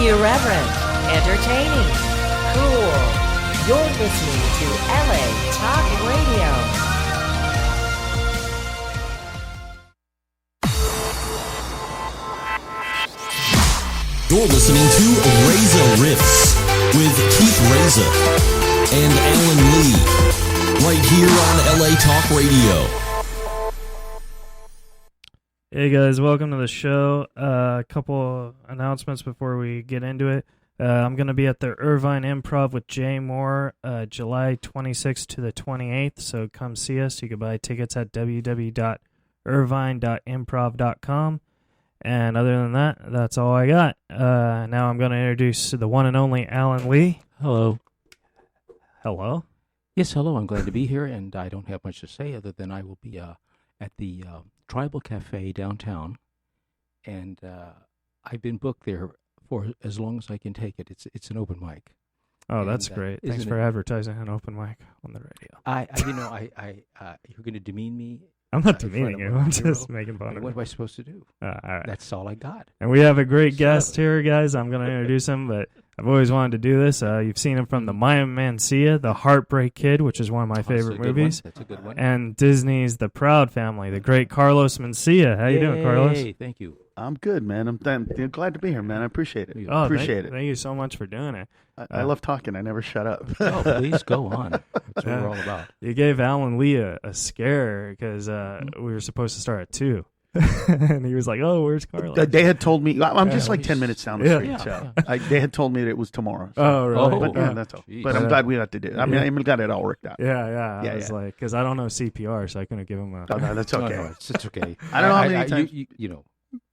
Irreverent, entertaining, cool. You're listening to LA Talk Radio. You're listening to Reza Riffs with Keith Reza and Alan Lee, right here on LA Talk Radio. Hey guys, welcome to the show. A couple announcements before we get into it. I'm going to be at the Irvine Improv with Jay Moore July 26th to the 28th, so come see us. You can buy tickets at www.irvine.improv.com. And other than that, that's all I got. Now I'm going to introduce the one and only Alan Lee. Hello. Hello. Yes, hello. I'm glad to be here, and I don't have much to say other than I will be at the Tribal Cafe downtown, and I've been booked there for as long as I can take it. It's an open mic. Oh, that's great. Thanks for advertising an open mic on the radio. You're going to demean me. I'm not demeaning you. I'm just making fun of you. What am I supposed to do? All right. That's all I got. And we have a great guest here, guys. I'm going to introduce him, but I've always wanted to do this. You've seen him from the Mencia, The Heartbreak Kid, which is one of my favorite movies. That's a good one. And Disney's The Proud Family, the great Carlos Mencia. How you doing, Carlos? Hey, thank you. I'm good, man. I'm glad to be here, man. I appreciate it. Oh, appreciate it. Thank you so much for doing it. I love talking. I never shut up. Oh, please go on. That's what we're all about. You gave Alan Lee a scare because we were supposed to start at 2. And he was like, "Oh, where's Carlos?" They had told me I'm just like 10 minutes down the street, yeah, so they had told me that it was tomorrow. So. Oh, really? But yeah, that's all. But I'm glad we got to do it. I mean, I'm glad it all worked out. Yeah. I was like, because I don't know CPR, so I couldn't give him a. Oh, no, that's okay. No, it's okay. I don't know how many times.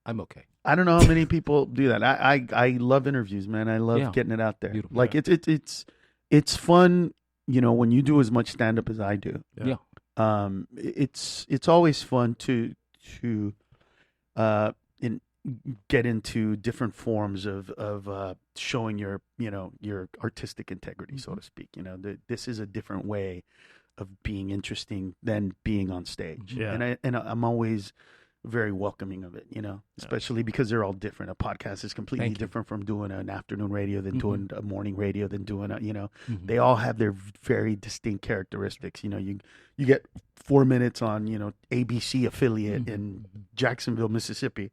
I'm okay. I don't know how many people do that. I love interviews, man. I love getting it out there. Beautiful. Like it's fun, when you do as much stand up as I do. Yeah. It's always fun to get into different forms of showing your artistic integrity, so to speak. This is a different way of being interesting than being on stage. Yeah. And I'm always very welcoming of it, especially because they're all different. A podcast is completely different from doing an afternoon radio than doing a morning radio than doing they all have their very distinct characteristics. You get 4 minutes on, ABC affiliate in Jacksonville, Mississippi.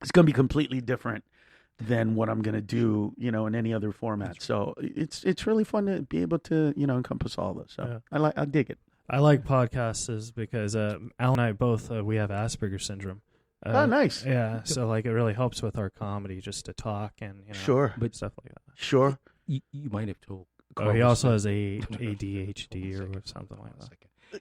It's going to be completely different than what I'm going to do, in any other format. So it's really fun to be able to, encompass all this. So I dig it. I like podcasts because Al and I both we have Asperger's syndrome. Oh, nice. Yeah, so like it really helps with our comedy just to talk and sure, but stuff like that. Sure. You might have told. He also has ADHD or something like that.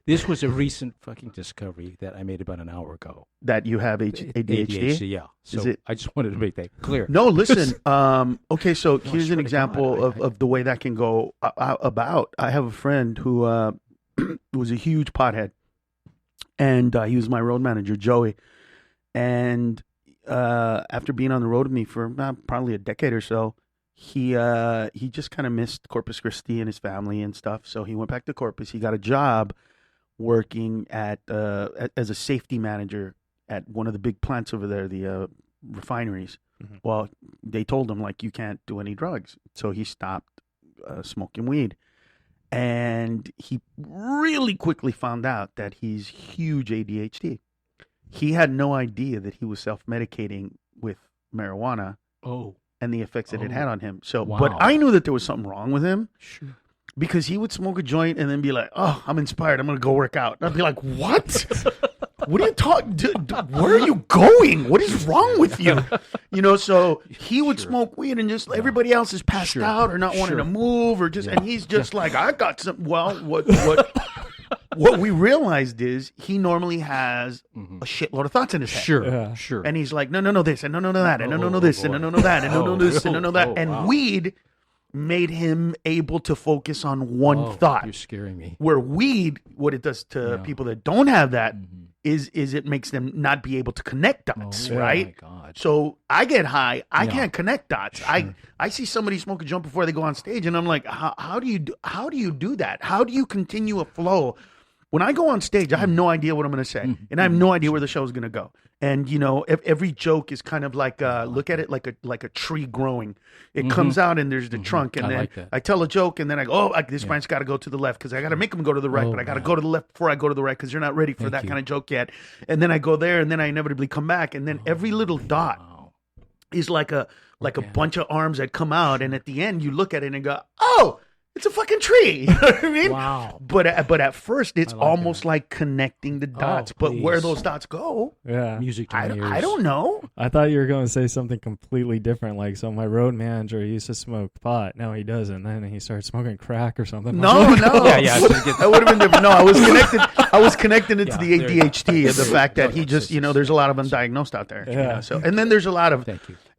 This was a recent fucking discovery that I made about an hour ago. That you have ADHD? Yeah. So I just wanted to make that clear. No, listen. Okay, so here's an example of the way that can go about. I have a friend who was a huge pothead, and he was my road manager, Joey. And after being on the road with me for probably a decade or so, he just kind of missed Corpus Christi and his family and stuff. So he went back to Corpus. He got a job working as a safety manager at one of the big plants over there, the refineries. Mm-hmm. Well, they told him, you can't do any drugs. So he stopped smoking weed. And he really quickly found out that he's huge ADHD. He had no idea that he was self-medicating with marijuana and the effects that it had on him. So, But I knew that there was something wrong with him. Sure. Because he would smoke a joint and then be like, "Oh, I'm inspired. I'm going to go work out." And I'd be like, "What? What are you talking? Where are you going? What is wrong with you?" So he would smoke weed and just everybody else is passed out or not wanting to move or just, and he's just like, "I got some." Well, what we realized is he normally has a shitload of thoughts in his head. Sure. And he's like, no, this and no, that and no, this and no, that and no, this and no, that. And weed made him able to focus on one thought. You're scaring me. Where weed, what it does to people that don't have that is it makes them not be able to connect dots, right? Oh my God. So I get high, I can't connect dots. Sure. I see somebody smoke a joint before they go on stage, and I'm like, how do you do that? How do you continue a flow when I go on stage, I have no idea what I'm going to say, and I have no idea where the show is going to go. And every joke is kind of like look at it like a tree growing. It comes out and there's the trunk, and then I tell a joke, and then I go, this branch got to go to the left because I got to make them go to the right, but I got to go to the left before I go to the right because you're not ready for that kind of joke yet. And then I go there, and then I inevitably come back, and then every little dot is like a bunch of arms that come out, and at the end you look at it and go, oh. It's a fucking tree. You know what I mean? Wow. But at first, it's almost like connecting the dots. But where those dots go, music to my ears. I don't know. I thought you were going to say something completely different. Like, so my road manager used to smoke pot. Now he doesn't. Then he started smoking crack or something. No. That would have been different. No, I was connecting it to the ADHD and the fact that he just, there's a lot of undiagnosed out there. Yeah. So, and then there's a lot of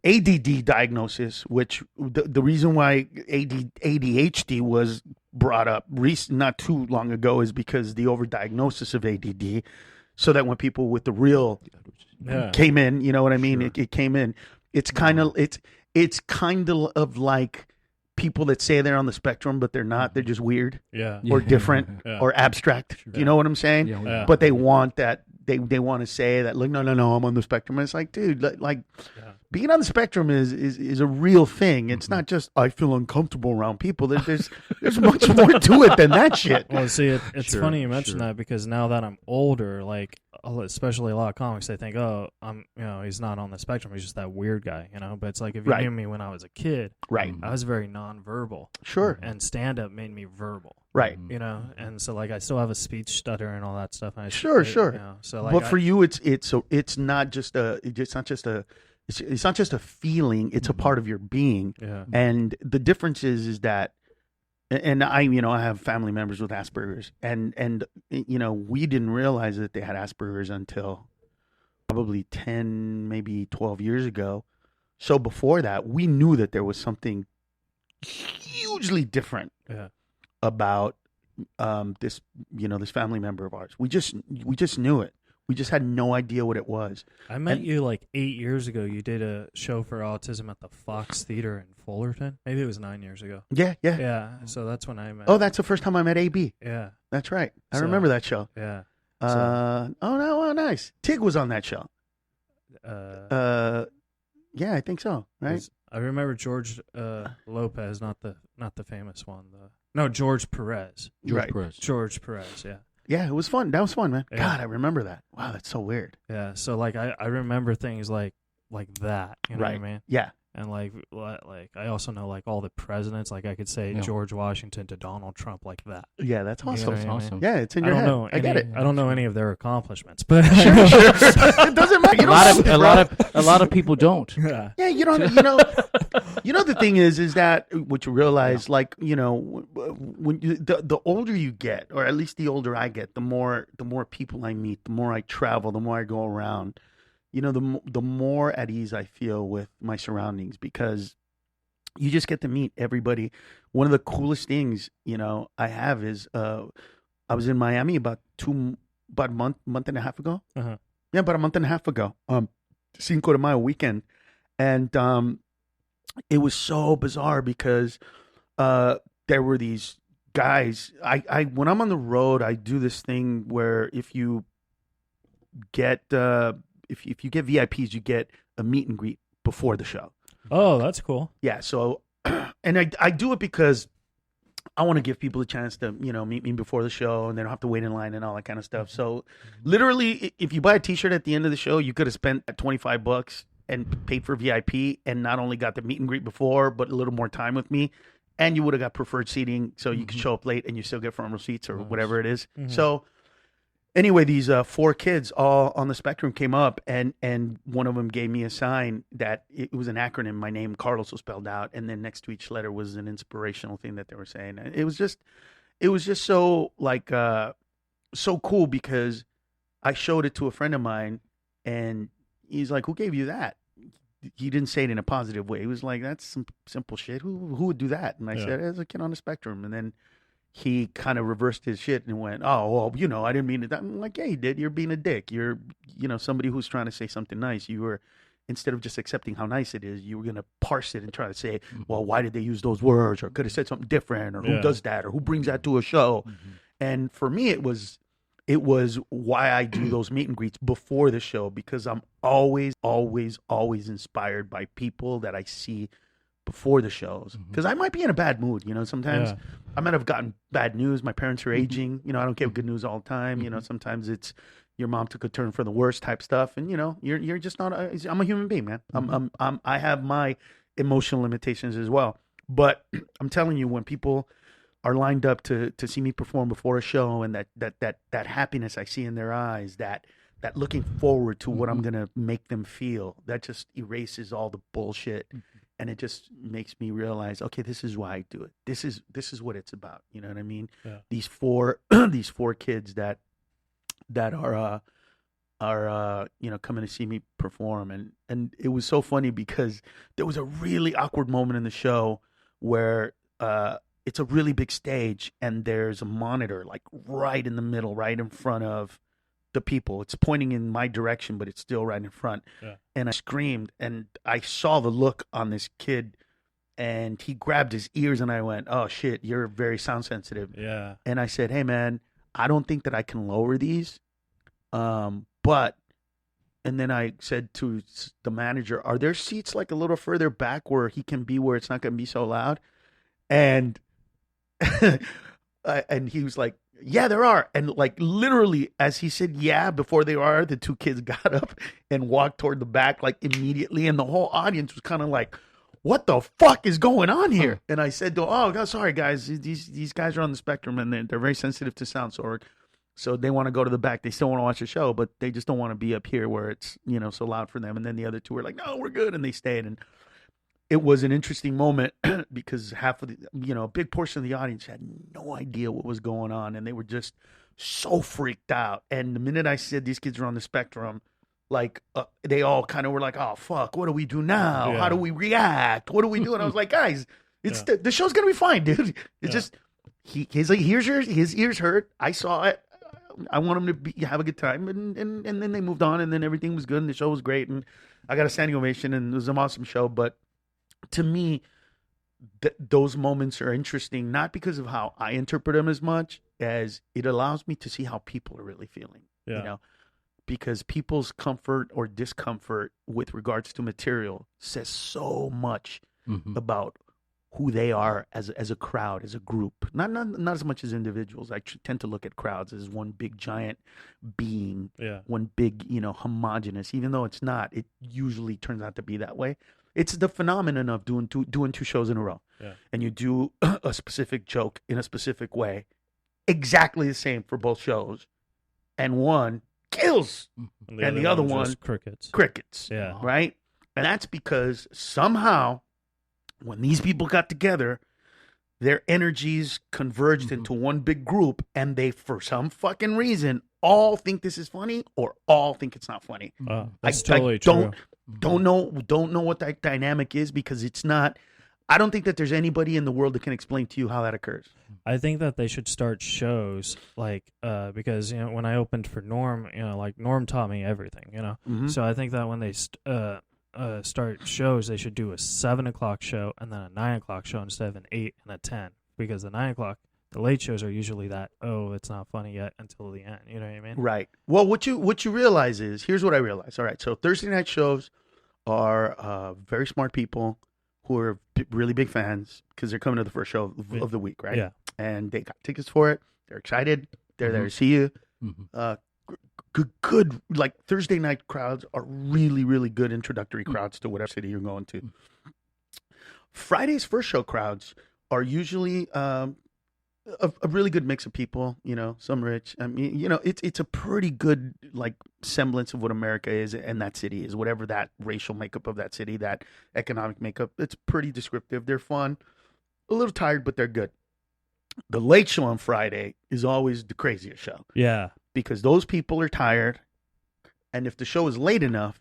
ADD diagnosis, which the reason why ADHD was brought up not too long ago is because the overdiagnosis of ADD, so that when people with the real came in, you know what I mean? Sure. It came in. It's kind of like people that say they're on the spectrum, but they're not. They're just weird, or different, or abstract. Sure. You know what I'm saying? Yeah. But they want that. They want to say that. Like, no, I'm on the spectrum. And it's like, dude, like. Yeah. Being on the spectrum is a real thing. It's not just I feel uncomfortable around people. There's much more to it than that shit. Well, see, it's funny you mention that because now that I'm older, like especially a lot of comics, they think, oh, he's not on the spectrum. He's just that weird guy, But it's like if you knew me when I was a kid, I was very nonverbal. Sure. And stand up made me verbal. Right. And so like I still have a speech stutter and all that stuff. And sure. So like, but for you, it's not just a feeling, it's a part of your being. Yeah. And the difference is that, and I have family members with Asperger's, and we didn't realize that they had Asperger's until probably 10, maybe 12 years ago. So before that, we knew that there was something hugely different about this family member of ours. We just knew it. We just had no idea what it was. I met you like 8 years ago. You did a show for autism at the Fox Theater in Fullerton. Maybe it was 9 years ago. Yeah. Yeah, so that's when I met. Oh, that's the first time I met AB. Yeah. That's right. I remember that show. Yeah. Nice. Tig was on that show. Yeah, I think so, right? I remember George Lopez, not the famous one. George Perez. George Perez, yeah. Yeah, it was fun. That was fun, man. Yeah. God, I remember that. Wow, that's so weird. Yeah, so like I remember things like that. You know what I mean? Yeah. And like I also know like all the presidents. Like I could say George Washington to Donald Trump like that. Yeah, that's awesome. You know what I mean? Yeah, it's in your head. I get it. I don't know any of their accomplishments, but sure. It doesn't matter. A lot of people don't. Yeah, you don't. The thing is that what you realize, like when the older you get, or at least the older I get, the more people I meet, the more I travel, the more I go around. The more at ease I feel with my surroundings and you just get to meet everybody. One of the coolest things, I have is I was in Miami about a month and a half ago. Uh-huh. Yeah, about a month and a half ago. Cinco de Mayo weekend, and it was so bizarre because there were these guys. I when I'm on the road, I do this thing where if you get if you get VIPs, you get a meet and greet before the show. Oh, that's cool. Yeah. So, and I do it because I want to give people a chance to, meet me before the show and they don't have to wait in line and all that kind of stuff. So literally, if you buy a t-shirt at the end of the show, you could have spent $25 and paid for VIP and not only got the meet and greet before, but a little more time with me. And you would have got preferred seating. So you could show up late and you still get front row seats or whatever it is. Mm-hmm. So anyway, these 4 kids all on the spectrum came up, and one of them gave me a sign that it was an acronym. My name, Carlos, was spelled out, and then next to each letter was an inspirational thing that they were saying. And it was just so so cool because I showed it to a friend of mine, and he's like, "Who gave you that?" He didn't say it in a positive way. He was like, "That's some simple shit. Who would do that?" And I said, "As a kid on the spectrum," and then he kind of reversed his shit and went, "Oh, well, I didn't mean it." I'm like, "Yeah, you did. You're being a dick. You're, somebody who's trying to say something nice. You were, instead of just accepting how nice it is, you were going to parse it and try to say, well, why did they use those words? Or could have said something different? Or who does that? Or who brings that to a show?" Mm-hmm. And for me, it was it was why I do those meet and greets before the show, because I'm always, always, always inspired by people that I see before the shows. Because I might be in a bad mood, sometimes I might have gotten bad news. My parents are aging, I don't get good news all the time. Sometimes it's your mom took a turn for the worse type stuff. And, you're just not, I'm a human being, man. I have my emotional limitations as well. But I'm telling you, when people are lined up to see me perform before a show, and that happiness I see in their eyes, that looking forward to what I'm going to make them feel, that just erases all the bullshit. And it just makes me realize, okay, this is why I do it. This is what it's about. You know what I mean? Yeah. These four kids that are coming to see me perform, and it was so funny because there was a really awkward moment in the show where it's a really big stage, and there's a monitor like right in the middle, right in front of the people. It's pointing in my direction, but it's still right in front. Yeah. And I screamed, and I saw the look on this kid, and he grabbed his ears, and I went, "Oh shit, you're very sound sensitive." Yeah. And I said, "Hey man, I don't think that I can lower these, but." And then I said to the manager, "Are there seats like a little further back where he can be, where it's not going to be so loud?" And and he was like, "Yeah, there are." And like literally as he said, "Yeah," before they are, the two kids got up and walked toward the back like immediately. And the whole audience was kind of like, "What the fuck is going on here?" And I said, "Oh, God, sorry guys. These guys are on the spectrum, and they're very sensitive to sound. So they want to go to the back. They still want to watch the show, but they just don't want to be up here where it's, so loud for them." And then the other two were like, "No, we're good." And they stayed. And it was an interesting moment because half of the, a big portion of the audience had no idea what was going on. And they were just so freaked out. And the minute I said these kids are on the spectrum, like they all kind of were like, "Oh, fuck, what do we do now? Yeah. How do we react? What do we do?" And I was like, "Guys, it's the show's going to be fine, dude." It's just, his ears hurt. I saw it. I want him to have a good time, and then they moved on, and then everything was good, and the show was great, and I got a standing ovation, and it was an awesome show. But to me, those moments are interesting, not because of how I interpret them as much as it allows me to see how people are really feeling. Yeah. Because people's comfort or discomfort with regards to material says so much about who they are as a crowd, as a group. Not as much as individuals. I tend to look at crowds as one big giant being, one big, homogenous. Even though it's not, it usually turns out to be that way. It's the phenomenon of doing two shows in a row, and you do a specific joke in a specific way, exactly the same for both shows, and one kills, and the other one crickets, right? And that's because somehow, when these people got together, their energies converged into one big group, and they, for some fucking reason, all think this is funny or all think it's not funny. That's totally true. Don't know what that dynamic is, because it's not. I don't think that there's anybody in the world that can explain to you how that occurs. I think that they should start shows like because when I opened for Norm, like Norm taught me everything, So I think that when they start shows, they should do a 7:00 show and then a 9:00 show instead of an 8 and a 10, because the 9:00, the late shows are usually that, it's not funny yet until the end. You know what I mean? Right. Well, what you realize is, here's what I realized. All right, so Thursday night shows are very smart people who are really big fans because they're coming to the first show of the week, right? Yeah. And they got tickets for it. They're excited. They're there to see you. Good, like Thursday night crowds are really, really good introductory crowds to whatever city you're going to. Friday's first show crowds are usually a really good mix of people, some rich. I mean, it's a pretty good like semblance of what America is and that city is, whatever that racial makeup of that city, that economic makeup. It's pretty descriptive. They're fun, a little tired, but they're good. The late show on Friday is always the craziest show. Yeah. Because those people are tired, and if the show is late enough,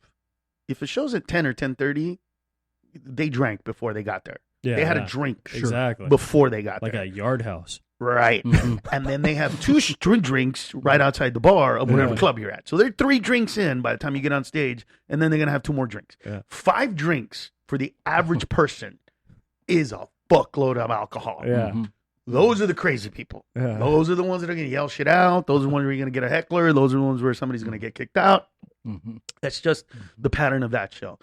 if the show's at 10 or 10:30, they drank before they got there. Yeah, they had a drink exactly before they got there. like a yard house. Right. And then they have 2 drinks right outside the bar of whatever club you're at. So they're 3 drinks in by the time you get on stage, and then they're going to have 2 more drinks. Yeah. 5 drinks for the average person is a fuckload of alcohol. Yeah. Those are the crazy people. Yeah. Those are the ones that are going to yell shit out. Those are the ones where you're going to get a heckler. Those are the ones where somebody's going to get kicked out. Mm-hmm. That's just the pattern of that show.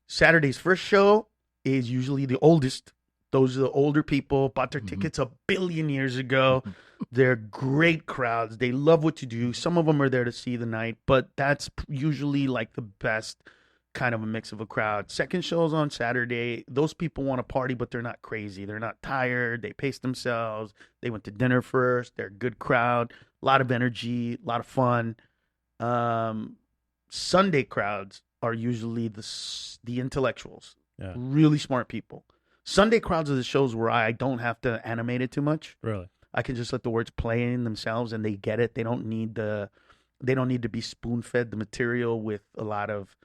Saturday's first show is usually the oldest. Those are the older people, bought their tickets a billion years ago. They're great crowds. They love what you do. Some of them are there to see the night, but that's usually like the best kind of a mix of a crowd. Second show's on Saturday. Those people want to party, but they're not crazy. They're not tired. They pace themselves. They went to dinner first. They're a good crowd. A lot of energy, a lot of fun. Sunday crowds are usually the intellectuals, really smart people. Sunday crowds are the shows where I don't have to animate it too much. Really? I can just let the words play in themselves, and they get it. They don't need to be spoon fed the material with a lot of,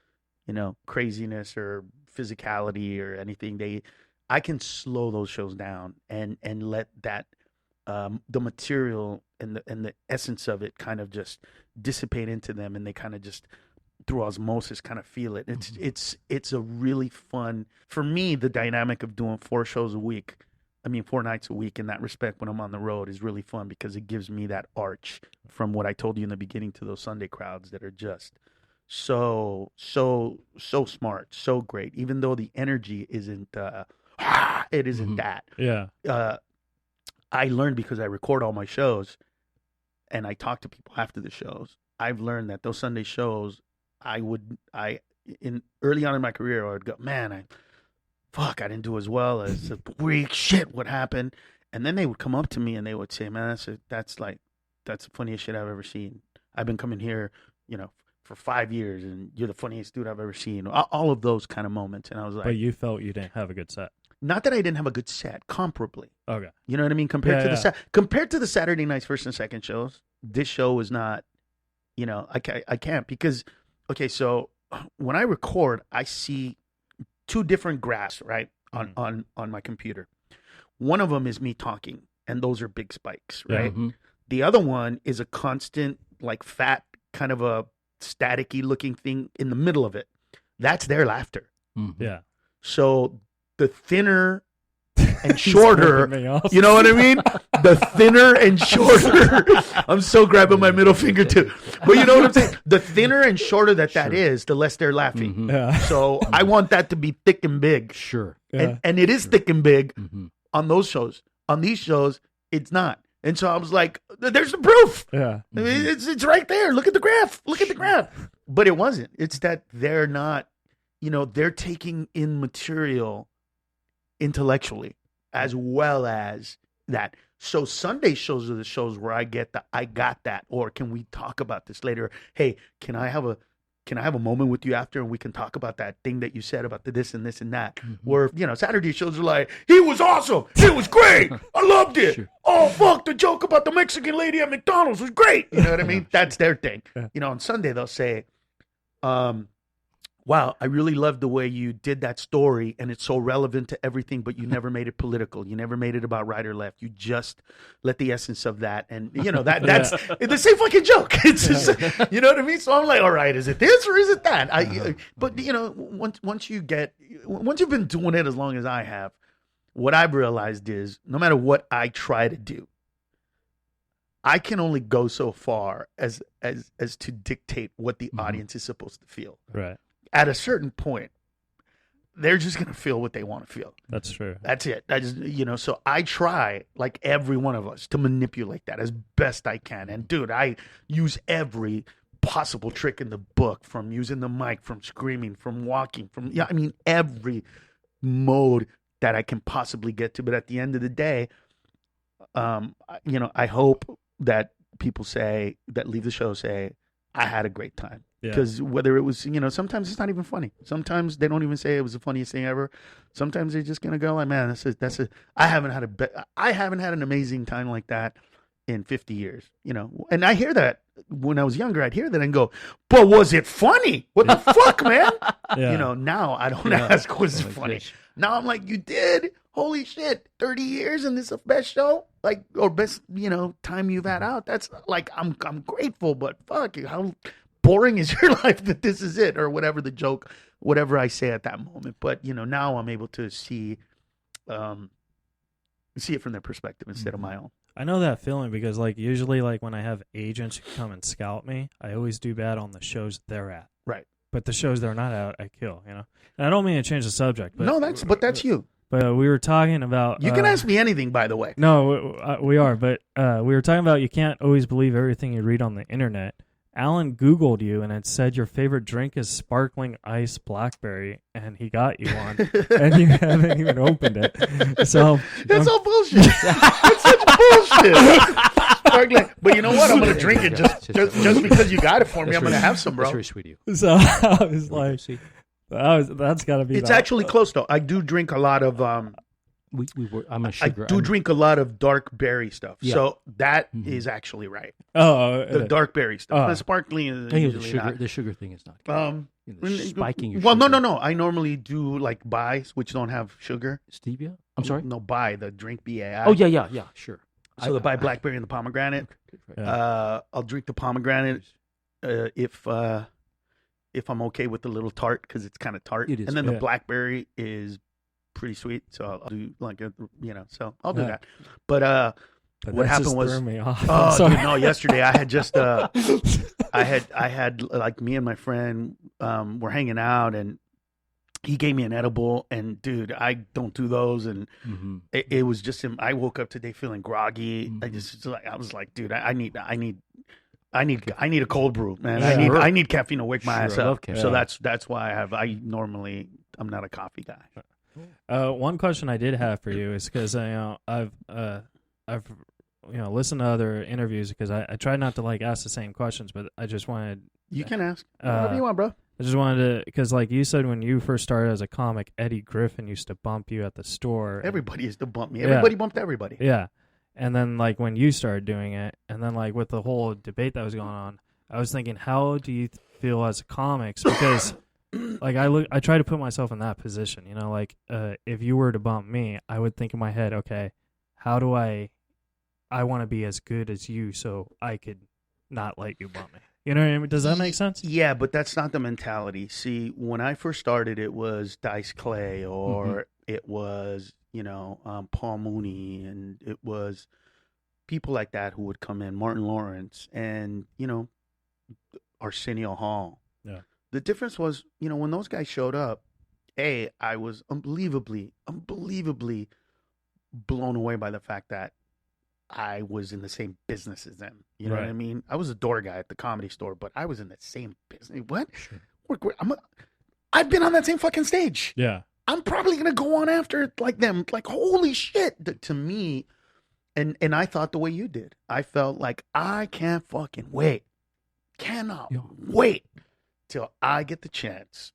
craziness or physicality or anything. I can slow those shows down and let that the material and the essence of it kind of just dissipate into them, and they kind of just through osmosis kind of feel it. It's a really fun, for me, the dynamic of doing 4 nights a week in that respect when I'm on the road is really fun because it gives me that arch from what I told you in the beginning to those Sunday crowds that are just so smart, so great, even though the energy isn't it isn't that. Yeah. I learned because I record all my shows and I talk to people after the shows. I've learned that those Sunday shows, early on in my career, I would go, man, I didn't do as well as a week. Shit, what happened? And then they would come up to me and they would say, man, that's the funniest shit I've ever seen. I've been coming here, for 5 years, and you're the funniest dude I've ever seen. All of those kind of moments. And I was like, but you felt you didn't have a good set. Not that I didn't have a good set, comparably. Okay. You know what I mean? Compared to the Saturday nights first and second shows, this show was not, I can't because, okay, so when I record, I see 2 different graphs, right, on my computer. One of them is me talking, and those are big spikes, right? Mm-hmm. The other one is a constant, like, fat, kind of a staticky looking thing in the middle of it. That's their laughter. Mm-hmm. Yeah. So the thinner and shorter, He's you know what I mean? The thinner and shorter. I'm so grabbing my middle finger too. But you know what I'm saying? The thinner and shorter that is, the less they're laughing. Mm-hmm. Yeah. So I want that to be thick and big. Sure. Yeah. And it is thick and big Mm-hmm. on those shows. On these shows, it's not. And so I was like, there's the proof. Yeah. I mean, it's right there. Look at the graph. Look at the graph. But it wasn't. It's that they're not, they're taking in material intellectually as well as that. So Sunday shows are the shows where I got that, or can we talk about this later? Hey, can I have a moment with you after and we can talk about that thing that you said about this and this and that? Mm-hmm. Where, Saturday shows are like, he was awesome. It was great. I loved it. Sure. Oh, fuck, the joke about the Mexican lady at McDonald's was great. You know what I mean? That's their thing. Yeah. On Sunday they'll say, wow, I really love the way you did that story, and it's so relevant to everything, but you never made it political. You never made it about right or left. You just let the essence of that, and that's it's the same fucking joke. It's just, you know what I mean? So I'm like, all right, is it this or is it that? But once you've been doing it as long as I have, what I've realized is no matter what I try to do, I can only go so far as to dictate what the audience is supposed to feel. Right. At a certain point, they're just going to feel what they want to feel. That's true. That's it. So I try, like every one of us, to manipulate that as best I can. And dude, I use every possible trick in the book, from using the mic, from screaming, from walking, every mode that I can possibly get to. But at the end of the day, I hope that people that leave the show say, I had a great time. Because whether it was, sometimes it's not even funny. Sometimes they don't even say it was the funniest thing ever. Sometimes they're just gonna go like, man, I haven't had an amazing time like that in 50 years. And I hear that when I was younger, I'd hear that and go, but was it funny? What the fuck, man? Yeah. Now I don't ask, was it funny? Now I'm like, you did? Holy shit, 30 years and this is the best show? Like, or best, time you've had out. That's like, I'm grateful, but fuck, how boring is your life that this is it, or whatever the joke, whatever I say at that moment. But now I'm able to see see it from their perspective instead of my own. I know that feeling because, like, usually, like, when I have agents who come and scout me, I always do bad on the shows they're at. Right. But the shows they're not at, I kill, you know? And I don't mean to change the subject. But, No, that's you. But we were talking about... You can ask me anything, by the way. No, we are. But we were talking about you can't always believe everything you read on the internet. Alan Googled you, and it said your favorite drink is sparkling ice blackberry, and he got you one, and you haven't even opened it. So That's all bullshit. That's such bullshit. Sparkling. But you know what? I'm going to drink it just because you got it for me. I'm going to have some, bro. That's very sweet of you. So I was like, that's got to be. It's actually close, though. I do drink a lot of... I'm a sugar. I drink a lot of dark berry stuff, Yeah. so that is actually right. the Dark berry stuff. The sparkling is usually not. The sugar thing is not good. Spiking your Well, sugar. no. I normally do like buys, which don't have sugar. Stevia? I'm sorry? No, buy the drink BAI. Oh, yeah, sure. So the buy blackberry and the pomegranate. Yeah. I'll drink the pomegranate if I'm okay with the little tart because it's kind of tart. It is, and then yeah. the blackberry is pretty sweet, so I'll do like so I'll do that. But what that happened just was, threw me off. oh, Sorry. dude, no, yesterday I had just I had like me and my friend were hanging out and he gave me an edible and dude, I don't do those and it was just him. I woke up today feeling groggy. I was like, dude, I need a cold brew, man. Yeah. I need caffeine to wake my ass I love up. caffeine. So that's why I'm not a coffee guy. One question I did have for you is because I've listened to other interviews because I try not to like ask the same questions, but I just wanted. You can ask whatever you want, bro. I just wanted to because like you said when you first started as a comic, Eddie Griffin used to bump you at the store. Everybody used to bump me. Yeah. Everybody bumped everybody. Yeah, and then like when you started doing it, and then like with the whole debate that was going on, I was thinking, how do you feel as comics? Because like I try to put myself in that position, you know, like if you were to bump me, I would think in my head, okay, how do I want to be as good as you so I could not let you bump me. You know what I mean? Does that make sense? Yeah, but that's not the mentality. See, when I first started, it was Dice Clay or it was, Paul Mooney, and it was people like that who would come in, Martin Lawrence and, Arsenio Hall. Yeah. The difference was, when those guys showed up, I was unbelievably blown away by the fact that I was in the same business as them. You know what I mean? I was a door guy at the Comedy Store, but I was in the same business. What? Sure. I've been on that same fucking stage. Yeah. I'm probably going to go on after like them. Like, holy shit. To me, and I thought the way you did. I felt like I can't fucking wait. Cannot wait till I get the chance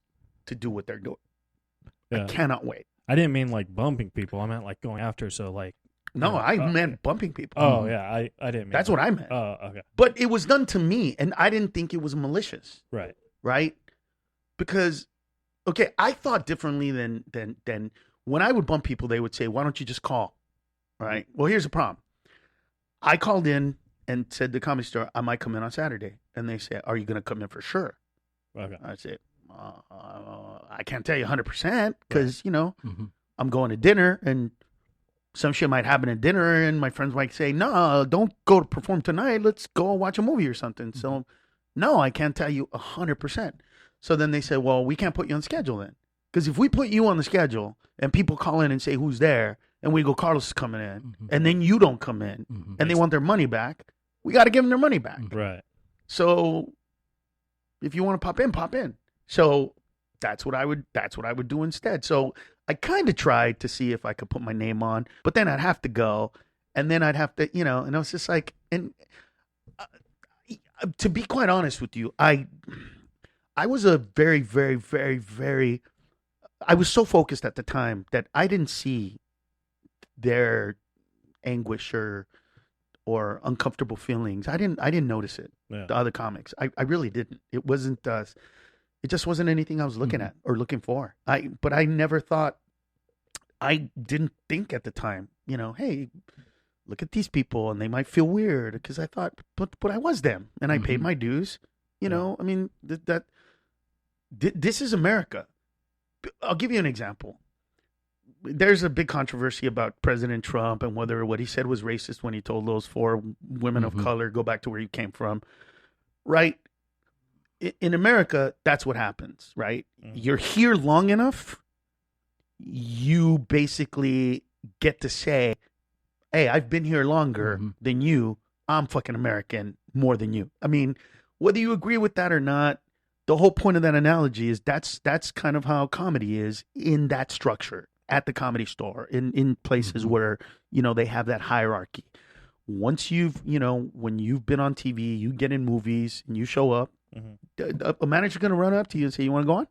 to do what they're doing. Yeah. I cannot wait. I didn't mean like bumping people. I meant like going after. So like. No, I meant bumping people. Oh, yeah. I didn't mean That's that. what I meant. Oh, okay. But it was done to me, and I didn't think it was malicious. Right. Right? Because, okay, I thought differently than when I would bump people, they would say, why don't you just call? Right? Well, here's the problem. I called in and said to the Comedy Store, I might come in on Saturday. And they said, are you going to come in for sure? Okay. I said, I can't tell you 100% because, Mm-hmm. I'm going to dinner and some shit might happen at dinner and my friends might say, no, don't go to perform tonight. Let's go watch a movie or something. So, no, I can't tell you 100%. So then they said, well, we can't put you on schedule then. Because if we put you on the schedule and people call in and say who's there and we go, Carlos is coming in, and then you don't come in and they want their money back, we got to give them their money back. Right. So if you want to pop in, pop in. So that's what I would do instead. So I kind of tried to see if I could put my name on, but then I'd have to go, and then I'd have to, and I was just like, and to be quite honest with you, I was a very, very, very, very, I was so focused at the time that I didn't see their anguish or uncomfortable feelings. I didn't notice it. Yeah. The other comics, I really didn't. It wasn't. It just wasn't anything I was looking at or looking for. But I never thought. I didn't think at the time. Hey, look at these people, and they might feel weird because I thought, but I was them, and I paid my dues. I mean this is America. I'll give you an example. there's a big controversy about President Trump and whether what he said was racist when he told those 4 women of color, go back to where you came from, right? In America, that's what happens, right? You're here long enough, you basically get to say, hey, I've been here longer than you. I'm fucking American more than you. I mean, whether you agree with that or not, the whole point of that analogy is that's kind of how comedy is in that structure at the Comedy Store, in places where, they have that hierarchy. Once you've, when you've been on TV, you get in movies and you show up, a manager's going to run up to you and say, you want to go on?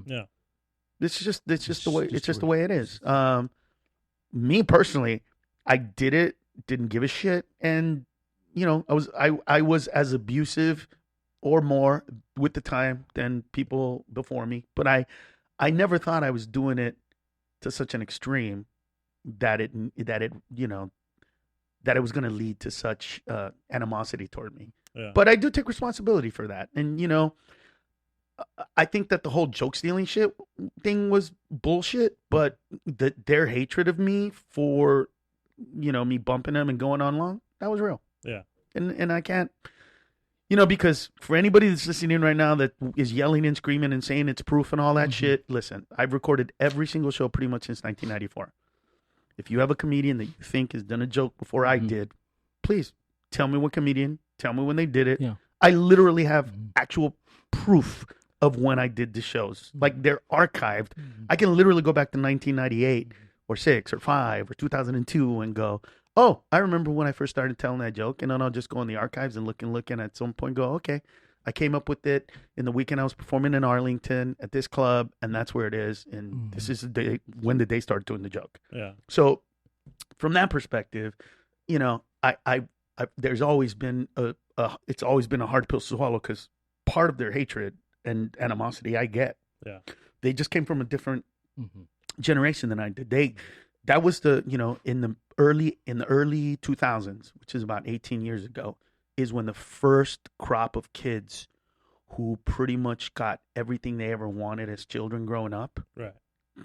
Yeah. It's just the way it is. Me personally, I did it, didn't give a shit. And, I was as abusive or more with the time than people before me. But I never thought I was doing it to such an extreme that it was going to lead to such animosity toward me. Yeah. But I do take responsibility for that. And, I think that the whole joke stealing shit thing was bullshit, but their hatred of me for, me bumping them and going on long, that was real. Yeah. And I can't, because for anybody that's listening right now that is yelling and screaming and saying it's proof and all that shit, listen, I've recorded every single show pretty much since 1994. If you have a comedian that you think has done a joke before I did, please tell me what comedian, tell me when they did it. Yeah. I literally have actual proof of when I did the shows. Like, they're archived. I can literally go back to 1998 or 6 or 5 or 2002 and go, oh, I remember when I first started telling that joke. And then I'll just go in the archives and look and at some point go, okay, I came up with it in the weekend I was performing in Arlington at this club, and that's where it is. And this is the day when did they start doing the joke. Yeah. So from that perspective, I there's always been it's always been a hard pill to swallow, because part of their hatred and animosity I get. Yeah. They just came from a different generation than I did. That was the, in the early 2000s, which is about 18 years ago, is when the first crop of kids who pretty much got everything they ever wanted as children growing up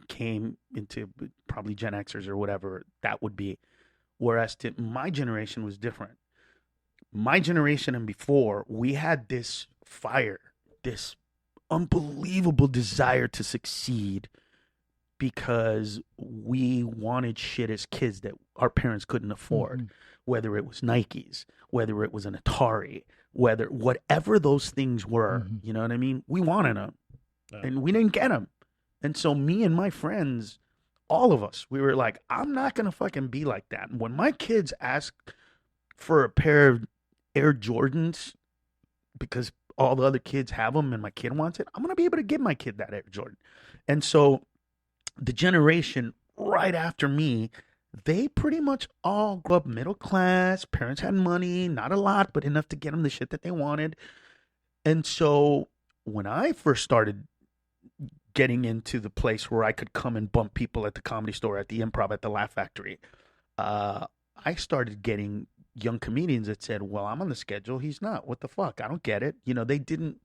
came into probably Gen Xers or whatever that would be. Whereas my generation was different. My generation and before, we had this fire, this unbelievable desire to succeed, because we wanted shit as kids that our parents couldn't afford, whether it was Nikes, whether it was an Atari, whatever those things were, you know what I mean? We wanted them, and we didn't get them. And so me and my friends, all of us, we were like, I'm not going to fucking be like that. And when my kids ask for a pair of Air Jordans because all the other kids have them and my kid wants it, I'm going to be able to give my kid that Air Jordan. And so the generation right after me, they pretty much all grew up middle class. Parents had money, not a lot, but enough to get them the shit that they wanted. And so when I first started getting into the place where I could come and bump people at the Comedy Store, at the Improv, at the Laugh Factory, I started getting young comedians that said, well, I'm on the schedule, he's not. What the fuck? I don't get it. They didn't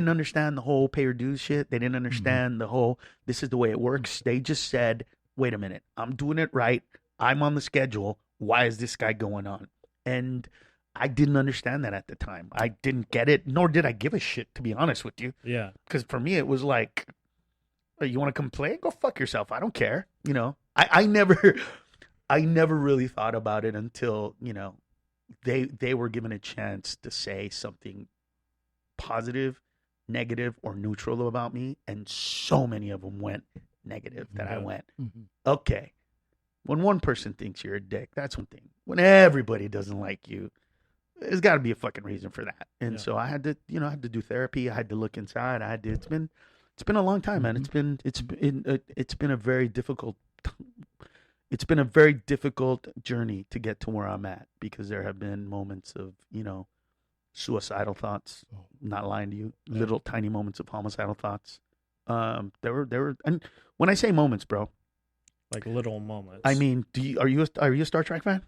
understand the whole pay your dues shit. They didn't understand the whole, this is the way it works. They just said, wait a minute, I'm doing it right. I'm on the schedule. Why is this guy going on? And I didn't understand that at the time. I didn't get it, nor did I give a shit, to be honest with you. Yeah. Because for me, it was like, oh, you want to come play? Go fuck yourself. I don't care. I never really thought about it until, they were given a chance to say something positive, negative, or neutral about me. And so many of them went negative that I went, okay. When one person thinks you're a dick, that's one thing. When everybody doesn't like you, there's got to be a fucking reason for that. And so I had to, I had to do therapy. I had to look inside. It's been a long time, man. It's been a very difficult journey to get to where I'm at, because there have been moments of, suicidal thoughts, not lying to you, little tiny moments of homicidal thoughts. There were, and when I say moments, bro, like little moments. I mean, are you a Star Trek fan?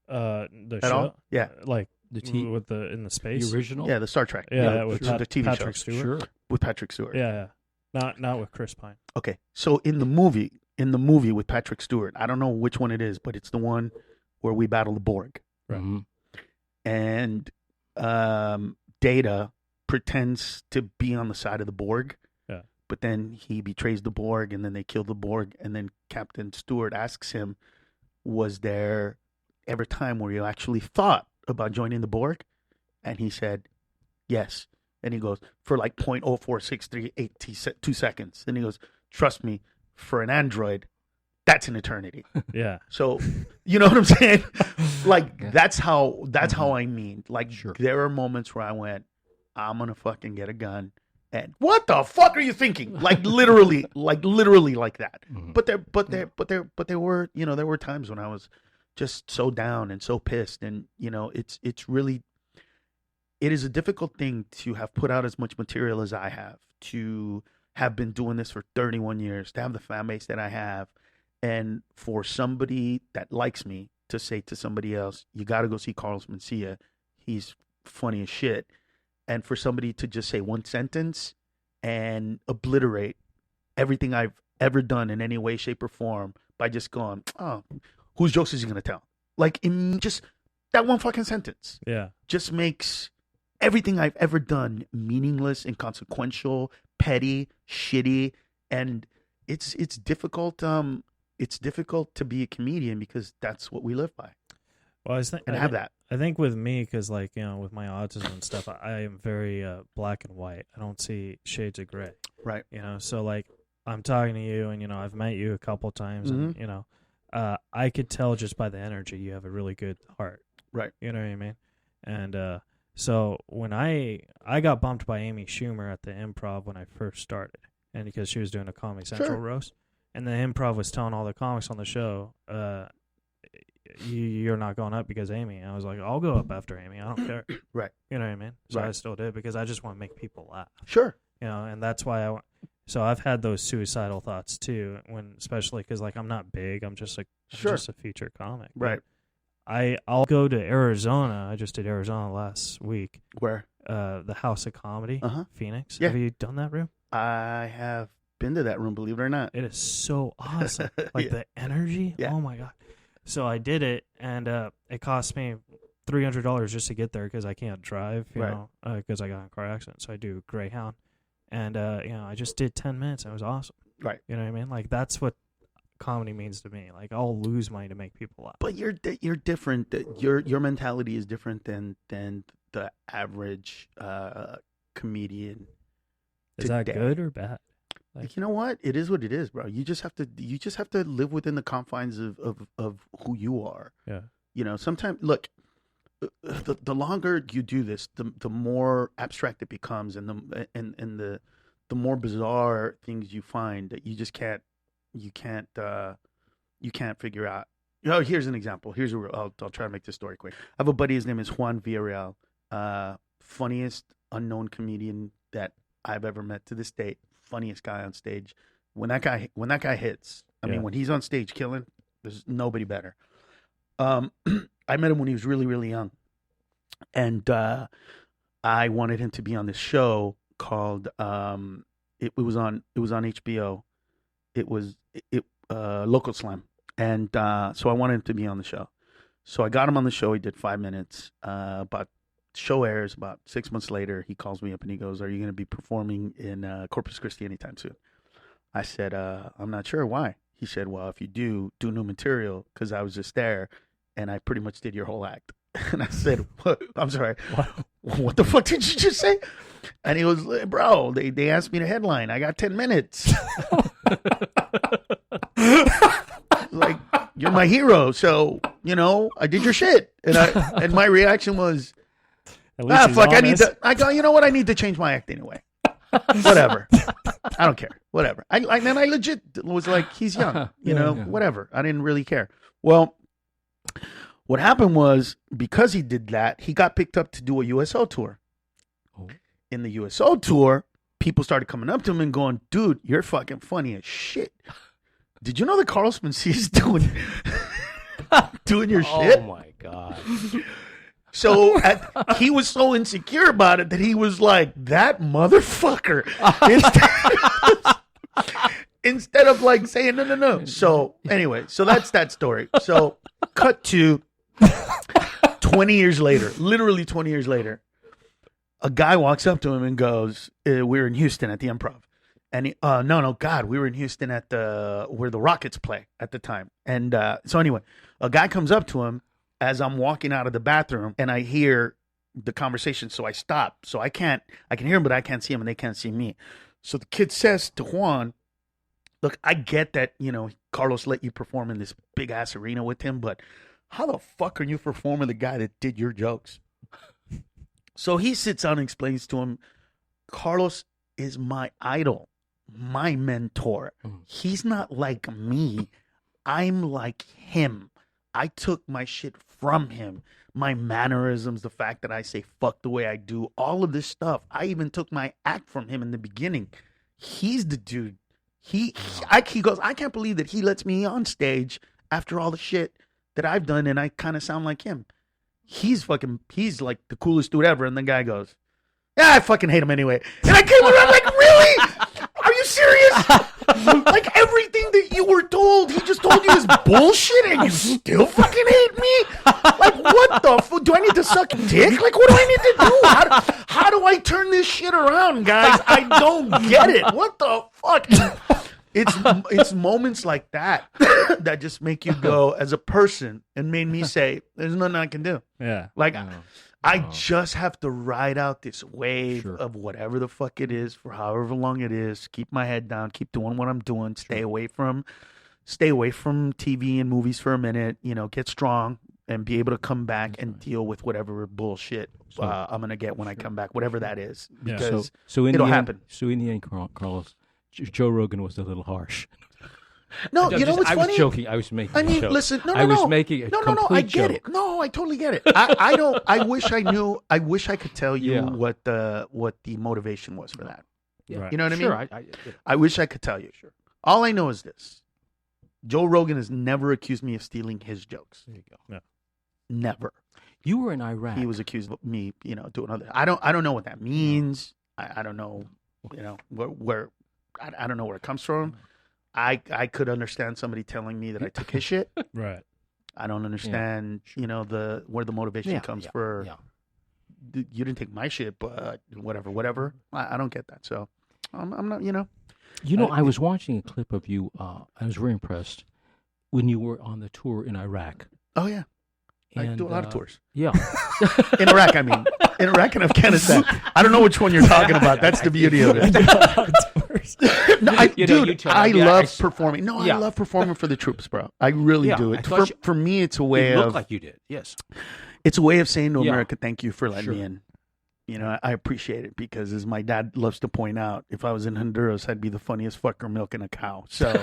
The At show, all? Yeah. like The with in the space, the original? Yeah, the Star Trek. Yeah, with the TV Patrick show. Stewart. Sure. With Patrick Stewart. Yeah, not with Chris Pine. Okay, so in the movie, in the movie with Patrick Stewart. I don't know which one it is, but it's the one where we battle the Borg. Right. Mm-hmm. And Data pretends to be on the side of the Borg. Yeah. But then he betrays the Borg, and then they kill the Borg. And then Captain Stewart asks him, was there ever time where you actually thought about joining the Borg? And he said, yes. And he goes, for like 0.04638 seconds. And he goes, trust me, for an android, that's an eternity. Yeah. So, you know what I'm saying? Like, Yeah. that's how I mean. Like, Sure. there are moments where I went, I'm going to fucking get a gun. And what the fuck are you thinking? Like, literally like that. Mhm. But there were, you know, there were times when I was just so down and so pissed. And, you know, it's really, it is a difficult thing to have put out as much material as I have, to have been doing this for 31 years, to have the fan base that I have, and for somebody that likes me to say to somebody else, you got to go see Carlos Mencia. He's funny as shit. And for somebody to just say one sentence and obliterate everything I've ever done in any way, shape, or form by just going, oh, whose jokes is he going to tell? Like, in just that one fucking sentence Yeah. just makes everything I've ever done meaningless, inconsequential, petty, shitty. And it's difficult. It's difficult to be a comedian because that's what we live by Well, and have that. I think with me, because like, you know, with my autism and stuff, I am very black and white. I don't see shades of gray. Right. You know, so like I'm talking to you, and you know, I've met you a couple times, and you know, I could tell just by the energy you have a really good heart. Right. You know what I mean? And so when I got bumped by Amy Schumer at the Improv when I first started, and because she was doing a Comedy Central Sure. roast, and the Improv was telling all the comics on the show, you're not going up because Amy. I was like, I'll go up after Amy. I don't care. Right. You know what I mean? So I Right. still did because I just want to make people laugh. Sure. You know, and that's why so I've had those suicidal thoughts too, especially because like I'm not big. I'm just like Sure. just a feature comic. Right. I'll go to Arizona. I just did Arizona last week. Where? The House of Comedy, Uh-huh. Phoenix. Yeah. Have you done that room? I have been to that room, believe it or not. It is so awesome. Like Yeah. the energy. Yeah. Oh my god. So I did it, and it cost me $300 just to get there because I can't drive, you Right. know, because I got in a car accident. So I do Greyhound, and you know, I just did 10 minutes. And it was awesome. Right. You know what I mean? Like that's what comedy means to me. Like I'll lose money to make people laugh. But you're different. Your mentality is different than the average comedian. Is that today. good or bad? Like, you know what? It is what it is, bro. You just have to live within the confines of who you are. Yeah. You know, sometimes look, the longer you do this, the more abstract it becomes, and the more bizarre things you find that you just can't figure out. You know, here's an example. I'll try to make this story quick. I have a buddy. His name is Juan Villarreal. Funniest unknown comedian that I've ever met to this date. Funniest guy on stage. When that guy hits, I mean, Yeah. when he's on stage killing, there's nobody better. I met him when he was really, really young, and I wanted him to be on this show called it was on HBO. It was Local Slam, and so I wanted him to be on the show. So I got him on the show. He did 5 minutes. About show airs about 6 months later. He calls me up and he goes, "Are you going to be performing in Corpus Christi anytime soon?" I said, "I'm not sure. Why?" He said, "Well, if you do new material, because I was just there, and I pretty much did your whole act." And I said, "What? I'm sorry. What the fuck did you just say?" And he was, "Bro, they asked me to headline. I got 10 minutes." Like, you're my hero, so you know I did your shit. And my reaction was, At least he's fuck, I need honest. to. I go, you know what? I need to change my act anyway. Whatever. I don't care. Whatever. I legit was like, he's young, you know, Yeah. whatever. I didn't really care. Well, what happened was, because he did that, he got picked up to do a USO tour. Oh. In the USO tour, people started coming up to him and going, "Dude, you're fucking funny as shit. Did you know that Carlos Mencia is doing your shit?" Oh my god. So he was so insecure about it that he was like, "That motherfucker." instead of like saying no. So anyway, so that's that story. So cut to 20 years later, literally 20 years later, a guy walks up to him and goes, we were in Houston at the Improv. And he, God, we were in Houston at where the Rockets play at the time. And so anyway, a guy comes up to him as I'm walking out of the bathroom, and I hear the conversation. So I stop. So I can hear him, but I can't see him, and they can't see me. So the kid says to Juan, look, I get that, Carlos let you perform in this big ass arena with him, but how the fuck are you performing the guy that did your jokes? So he sits down and explains to him, Carlos is my idol, my mentor. He's not like me. I'm like him. I took my shit from him. My mannerisms, the fact that I say fuck the way I do, all of this stuff. I even took my act from him in the beginning. He's the dude. He goes, I can't believe that he lets me on stage after all the shit that I've done, and I kind of sound like him. He's like the coolest dude ever. And the guy goes, yeah, I fucking hate him anyway. And I came around like, really? Are you serious? Like everything that you were told, he just told you is bullshit, and you still fucking hate me? Like, what the fuck? Do I need to suck dick? Like, what do I need to do? How do I turn this shit around, guys? I don't get it. What the fuck? It's moments like that that just make you go as a person, and made me say, there's nothing I can do. Yeah. Like, I just have to ride out this wave of whatever the fuck it is for however long it is. Keep my head down. Keep doing what I'm doing. Stay away from TV and movies for a minute. Get strong and be able to come back and deal with whatever bullshit I'm gonna get when I come back, whatever that is. Because it'll happen. So in the end, Carlos, Joe Rogan was a little harsh. No, you know what's funny? I was joking. I was making. I mean, a joke. listen. No. I was making a complete I get joke. it. No, I totally get it. I don't. I wish I knew. I wish I could tell you what the motivation was for that. Yeah. Right. You know what Sure, I mean? I wish I could tell you. Sure. All I know is this: Joe Rogan has never accused me of stealing his jokes. There you go. Yeah. Never. You were in Iraq. He was accused of me, doing other. I don't know what that means. I don't know. Where I don't know where it comes from. I could understand somebody telling me that I took his shit. Right. I don't understand, where the motivation comes for. Yeah. You didn't take my shit, but whatever. I don't get that. So I'm not, I was watching a clip of you. I was very impressed when you were on the tour in Iraq. Oh yeah, And, I do a lot of tours. Yeah. In Iraq, I mean. In Iraq and Afghanistan. I don't know which one you're talking about. That's the beauty of it. No, I love performing. No, I love performing for the troops, bro. I really do. For me, it's a way you of. Look like you did. Yes. It's a way of saying to America, thank you for letting me in. I appreciate it because, as my dad loves to point out, if I was in Honduras, I'd be the funniest fucker milking a cow. So,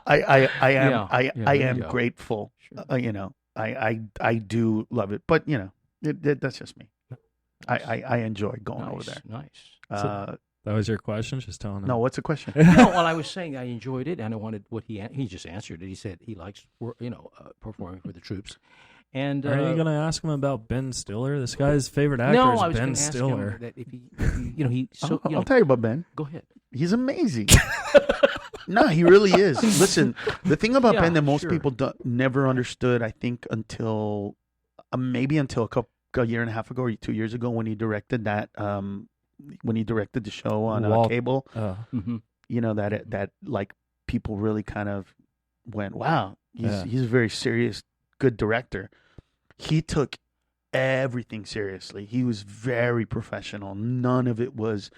I am grateful. Sure. I do love it, but that's just me. I enjoy going over there. Nice. That was your question? Just telling them. No, what's the question? No, well, I was saying I enjoyed it, and I wanted what he just answered it. He said he likes performing for the troops. And are you going to ask him about Ben Stiller? This guy's favorite actor no, is I was Ben gonna ask Stiller. him that if he I'll tell you about Ben. Go ahead. He's amazing. No, he really is. Listen, the thing about Ben that most people never understood, I think, until maybe until a year and a half ago or 2 years ago, when he directed that, when he directed the show on cable, that like people really kind of went, "Wow, he's a very serious, good director." He took everything seriously. He was very professional. None of it was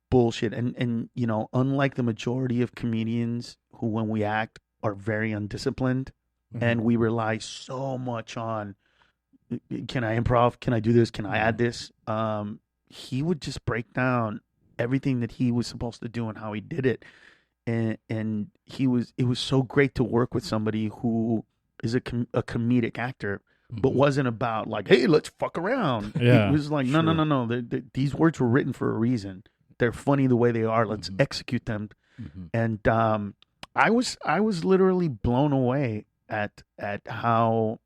bullshit. And unlike the majority of comedians who, when we act, are very undisciplined, and we rely so much on, can I improv? Can I do this? Can I add this? He would just break down everything that he was supposed to do and how he did it. And it was so great to work with somebody who is a comedic actor, but wasn't about like, hey, let's fuck around. Yeah, it was like, no. These words were written for a reason. They're funny the way they are. Let's execute them. And I was literally blown away at how,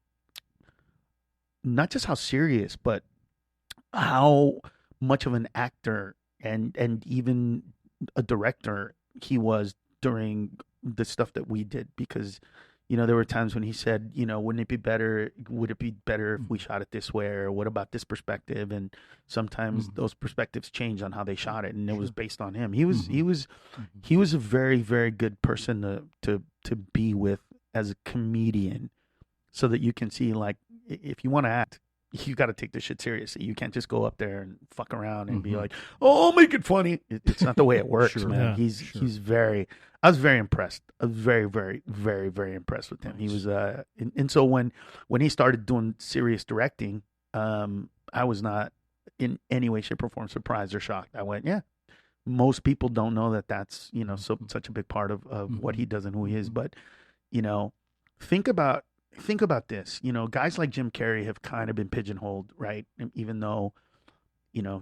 not just how serious, but how much of an actor and even a director he was during the stuff that we did, because there were times when he said, would it be better if we shot it this way, or what about this perspective? And sometimes those perspectives change on how they shot it, and it was based on him. He was a very, very good person to be with as a comedian, so that you can see, like, if you want to act, you got to take this shit seriously. You can't just go up there and fuck around and be like, "Oh, I'll make it funny." It's not the way it works, man. He's very. I was very impressed. I was very, very, very, very impressed with him. He was, and so when he started doing serious directing, I was not in any way, shape, or form surprised or shocked. I went, yeah. Most people don't know that that's such a big part of what he does and who he is. But think about this. Guys like Jim Carrey have kind of been pigeonholed, right? And even though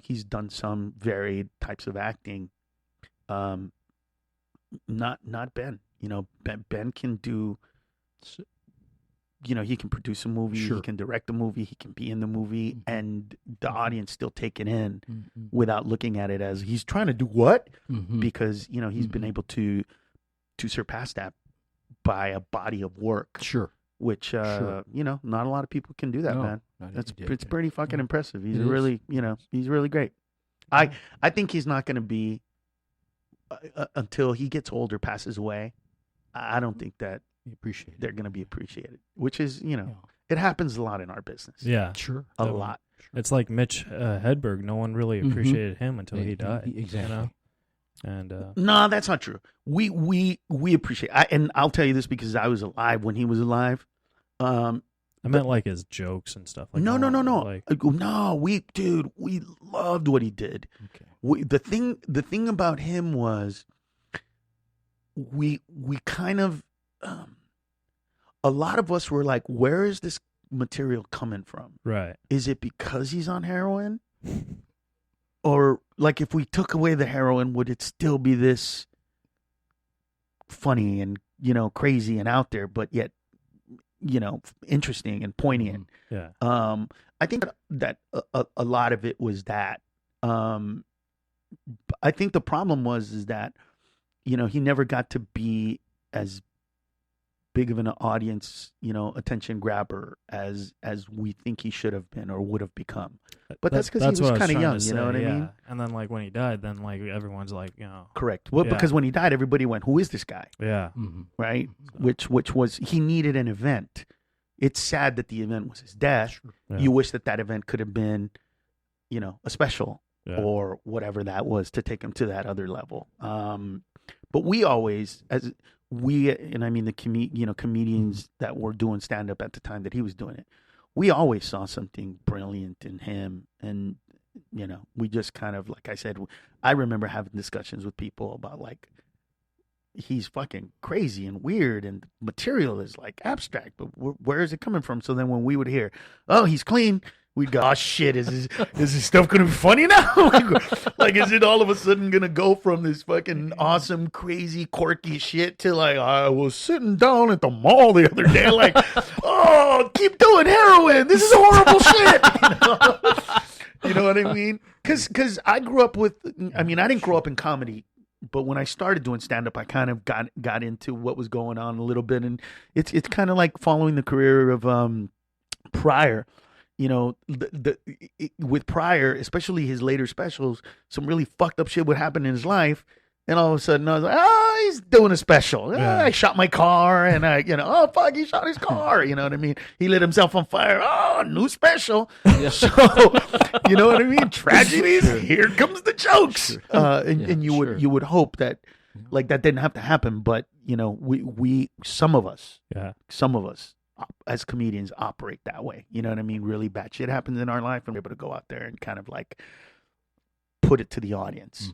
he's done some varied types of acting. Not Ben. Ben can do. He can produce a movie. Sure. He can direct a movie. He can be in the movie, and the audience still take it in without looking at it as he's trying to do what, because he's been able to surpass that by a body of work. Sure. Which not a lot of people can do that, man. It's pretty fucking impressive. He's he's really great. I think he's not going to be. Until he gets older, passes away, I don't think that they're going to be appreciated. Which is, it happens a lot in our business. Yeah, sure, a lot. It's like Mitch Hedberg. No one really appreciated him until he died. Exactly. And no, that's not true. We appreciate. And I'll tell you this because I was alive when he was alive. I meant like his jokes and stuff. Like no. Like, no, we loved what he did. Okay. The thing about him was we kind of a lot of us were like, where is this material coming from? Right. Is it because he's on heroin? Or like if we took away the heroin, would it still be this funny and crazy and out there, but yet interesting and poignant? Yeah. I think that a lot of it was that. I think the problem is that, he never got to be as big of an audience, attention grabber as we think he should have been or would have become. But that's because he was kind of young, you know what I mean? And then like when he died, then like everyone's like, Correct. Well, because when he died, everybody went, "Who is this guy?" Yeah. Right? Which was, he needed an event. It's sad that the event was his death. Yeah. You wish that event could have been, a special. Yeah. Or whatever that was to take him to that other level. But we always, and I mean the comedians that were doing stand up at the time that he was doing it, we always saw something brilliant in him, and we just kind of, like I said, I remember having discussions with people about like, he's fucking crazy and weird, and material is like abstract, but where is it coming from? So then when we would hear, "Oh, he's clean," we'd go, "Oh shit, is this stuff gonna be funny now?" Like, is it all of a sudden gonna go from this fucking awesome, crazy, quirky shit to like, "I was sitting down at the mall the other day, like, oh, keep doing heroin. This is horrible shit." You know what I mean? Because I grew up with, I didn't grow up in comedy. But when I started doing stand-up, I kind of got into what was going on a little bit. And it's kind of like following the career of Pryor. With Pryor, especially his later specials, some really fucked up shit would happen in his life. And all of a sudden, I was like, "Oh, he's doing a special. I shot my car, and oh, fuck, he shot his car." You know what I mean? He lit himself on fire. Oh, new special. Yeah. So, you know what I mean? Tragedies. Here comes the jokes. And you would hope that, like, that didn't have to happen. But, some of us as comedians operate that way. You know what I mean? Really bad shit happens in our life, and we're able to go out there and kind of like put it to the audience,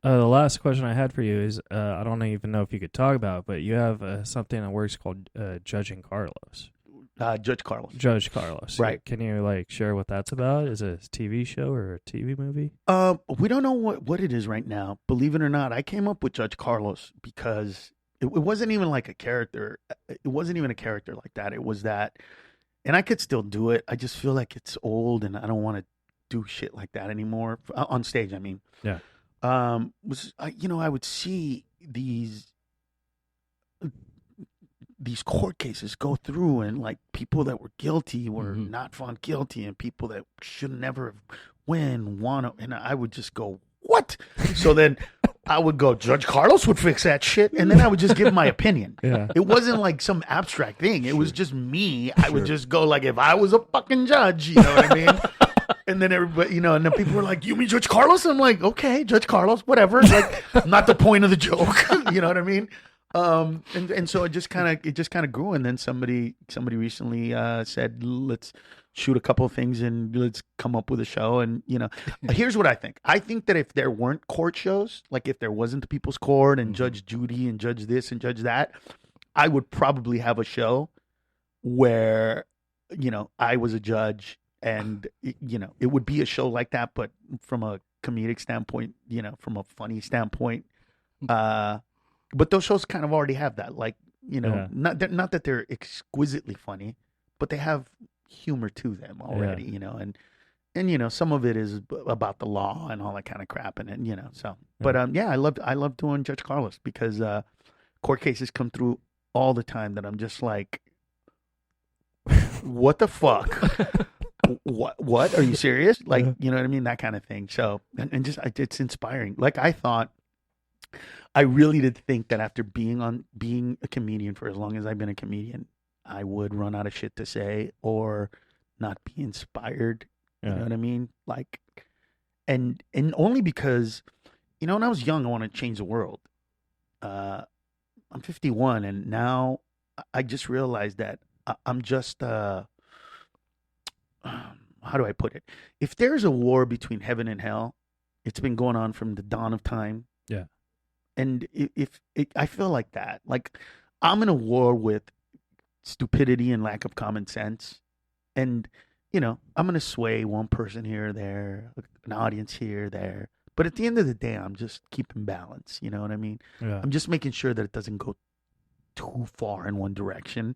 The last question I had for you is, I don't even know if you could talk about it, but you have something that works called Judging Carlos. Judge Carlos. Judge Carlos. Right. Can you like share what that's about? Is it a TV show or a TV movie? We don't know what it is right now. Believe it or not, I came up with Judge Carlos because it wasn't even like a character. It wasn't even a character like that. It was that, and I could still do it. I just feel like it's old, and I don't want to do shit like that anymore on stage. I mean, Yeah. I would see these court cases go through, and like people that were guilty were not found guilty, and people that should never have won, and I would just go, what? So then I would go, Judge Carlos would fix that shit, and then I would just give my opinion. Yeah. It wasn't like some abstract thing. It was just me. I would just go like, if I was a fucking judge, you know what I mean? And then everybody, and then people were like, you mean Judge Carlos? I'm like, okay, Judge Carlos, whatever. Like, not the point of the joke. You know what I mean? And so it just kind of grew. And then somebody recently said, let's shoot a couple of things and let's come up with a show. And, here's what I think. I think that if there weren't court shows, like if there wasn't the People's Court and Judge Judy and Judge this and Judge that, I would probably have a show where, I was a judge. And, it would be a show like that, but from a comedic standpoint, from a funny standpoint. But those shows kind of already have that. Like, not that they're exquisitely funny, but they have humor to them already, and some of it is about the law and all that kind of crap. And, so. But, I love doing Judge Carlos because court cases come through all the time that I'm just like, what the fuck? What are you serious? Like, you know what I mean? That kind of thing. So, and just, it's inspiring. Like I really did think that after being a comedian for as long as I've been a comedian, I would run out of shit to say or not be inspired. You know what I mean? Like, and only because, when I was young, I wanted to change the world. I'm 51 and now I just realized that I'm just, how do I put it? If there's a war between heaven and hell, it's been going on from the dawn of time. Yeah. And I feel like that. Like I'm in a war with stupidity and lack of common sense. And, I'm going to sway one person here or there, an audience here or there. But at the end of the day, I'm just keeping balance. You know what I mean? Yeah. I'm just making sure that it doesn't go too far in one direction.